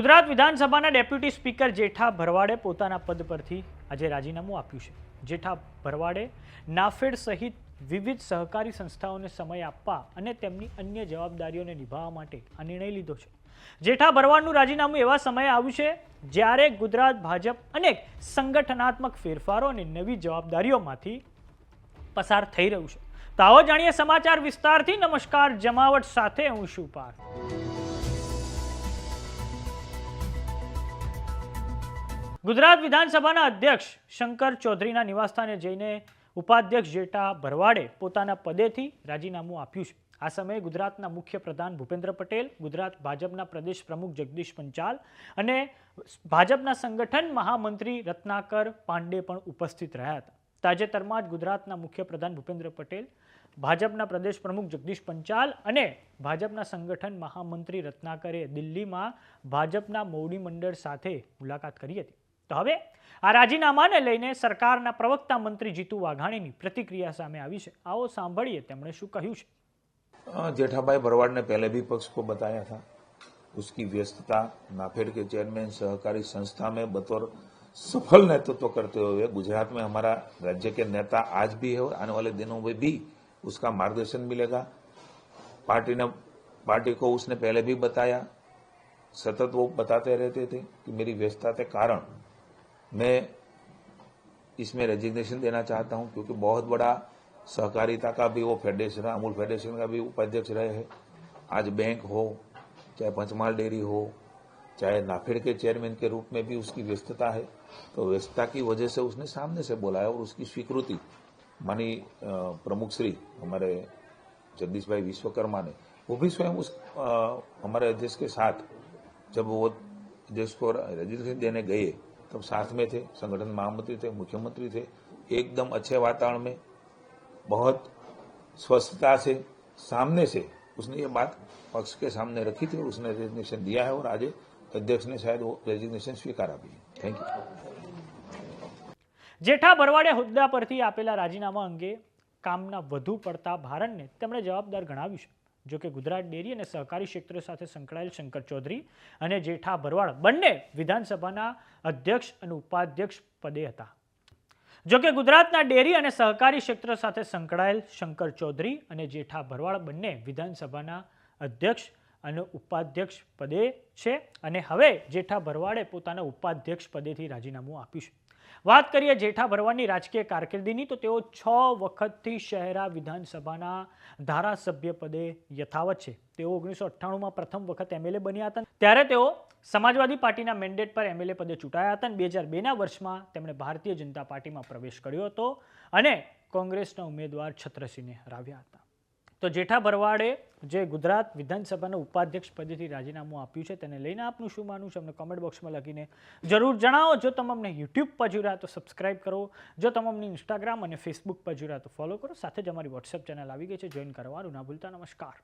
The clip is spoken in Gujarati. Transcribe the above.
ગુજરાત વિધાનસભાના ડેપ્યુટી સ્પીકર જેઠા ભરવાડે પોતાના પદ પરથી આજે રાજીનામું આપ્યું છે। જેઠા ભરવાડે નાફેડ સહિત વિવિધ સહકારી સંસ્થાઓને સમય આપવા અને તેમની અન્ય જવાબદારીઓને નિભાવવા માટે આ નિર્ણય લીધો છે। જેઠા ભરવાડનું રાજીનામું એવા સમયે આવ્યું છે જ્યારે ગુજરાત ભાજપ અનેક સંગઠનાત્મક ફેરફારો અને નવી જવાબદારીઓમાંથી પસાર થઈ રહ્યું છે। તો આવો જાણીએ સમાચાર વિસ્તારથી। નમસ્કાર, જમાવટ સાથે હું છું પાર્થ। ગુજરાત વિધાનસભાના અધ્યક્ષ શંકર ચૌધરીના નિવાસસ્થાને જઈને ઉપાધ્યક્ષ જેઠા ભરવાડે પોતાના પદેથી રાજીનામું આપ્યું છે। આ સમયે ગુજરાતના મુખ્ય પ્રધાન ભૂપેન્દ્ર પટેલ, ગુજરાત ભાજપના પ્રદેશ પ્રમુખ જગદીશ પંચાલ અને ભાજપના સંગઠન મહામંત્રી રત્નાકર પાંડે પણ ઉપસ્થિત રહ્યા હતા। તાજેતરમાં જ ગુજરાતના મુખ્ય પ્રધાન ભૂપેન્દ્ર પટેલ, ભાજપના પ્રદેશ પ્રમુખ જગદીશ પંચાલ અને ભાજપના સંગઠન મહામંત્રી રત્નાકરે દિલ્હીમાં ભાજપના મોવડી મંડળ સાથે મુલાકાત કરી હતી। તો હવે આ રાજીનામાને લઈને સરકારના પ્રવક્તા મંત્રી જીતુ વાઘાણીની प्रतिक्रिया सामे आई है। आओ सांभळिए તેમણે શું કહ્યું છે। जेठाभाई भरवाड़ ने पहले भी पक्ष को बताया था, उसकी व्यस्तता नाफेड के चेयरमैन सहकारी संस्था में बतौर सफल नेतृत्व करते हुए गुजरात में हमारा राज्य के नेता आज भी है और आने वाले दिनों में भी उसका मार्गदर्शन मिलेगा। पार्टी को उसने पहले भी बताया, सतत वो बताते रहते थे कि मेरी व्यस्तता के कारण मैं इसमें रेजिग्नेशन देना चाहता हूं, क्योंकि बहुत बड़ा सहकारिता का भी वो फेडरेशन, अमूल फेडरेशन का भी उपाध्यक्ष रहे हैं। आज बैंक हो, चाहे पंचमहाल डेयरी हो, चाहे नाफेड के चेयरमैन के रूप में भी उसकी व्यस्तता है। तो व्यस्तता की वजह से उसने सामने से बोला है और उसकी स्वीकृति मानी प्रमुख श्री हमारे जगदीश भाई विश्वकर्मा ने, वो भी स्वयं उस हमारे अध्यक्ष के साथ जब वो अध्यक्ष को रेजिग्नेशन देने गए तब साथ में थे, संगठन महामंत्री थे, मुख्यमंत्री थे। एकदम अच्छे वातावरण में बहुत स्वस्थता से सामने से उसने ये बात पक्ष के सामने रखी थी और उसने रेजिग्नेशन दिया है और आज अध्यक्ष ने शायद वो रेजिग्नेशन स्वीकारा भी। Thank you. जेठा भरवाड़े होद्दा परथी आपेला राजीनामा अंगे कामना વધુ પડતા ભારણને તેમણે જવાબદાર ગણાવ્યું છે। જો કે ગુજરાત ડેરી અને સહકારી ક્ષેત્ર સાથે સંકળાયેલ શંકર ચૌધરી અને જેઠા ભરવાડ બંને વિધાનસભાના અધ્યક્ષ અને ઉપાધ્યક્ષ પદે હતા। જો કે ગુજરાતના ડેરી અને સહકારી ક્ષેત્ર સાથે સંકળાયેલ શંકર ચૌધરી અને જેઠા ભરવાડ બંને વિધાનસભાના અધ્યક્ષ અને ઉપાધ્યક્ષ પદે છે અને હવે જેઠા ભરવાડે પોતાના ઉપાધ્યક્ષ પદેથી રાજીનામું આપ્યું છે। વાત કરીએ જેઠા ભરવાડની રાજકીય કારકિર્દીની તો તેઓ 6 વખતથી શહેરા વિધાનસભાના ધારાસભ્ય પદે યથાવત છે। તેઓ 1998માં પ્રથમ વખત એમએલએ બન્યા હતા, ત્યારે તેઓ સમાજવાદી પાર્ટીના મેન્ડેટ પર એમએલએ પદે ચૂંટાયા હતા અને 2002ના વર્ષમાં તેમણે ભારતીય જનતા પાર્ટીમાં પ્રવેશ કર્યો હતો અને કોંગ્રેસના ઉમેદવાર છત્રસિંહને હરાવ્યા હતા। તો જેઠા ભરવાડે જે ગુજરાત વિધાનસભાના ઉપાધ્યક્ષ પદેથી રાજીનામું આપ્યું છે તેને લઈને આપનું શું માનવું છે અમને કોમેન્ટ બોક્સમાં લખીને જરૂર જણાવો। જો તમે અમને યુટ્યુબ પર જોઈ રહ્યા તો સબસ્ક્રાઇબ કરો, જો તમે અમને ઇન્સ્ટાગ્રામ અને ફેસબુક પર જોઈ રહ્યા તો ફોલો કરો, સાથે જ અમારી વોટ્સએપ ચેનલ આવી ગઈ છે, જોઈન કરવાનું ના ભૂલતા। નમસ્કાર।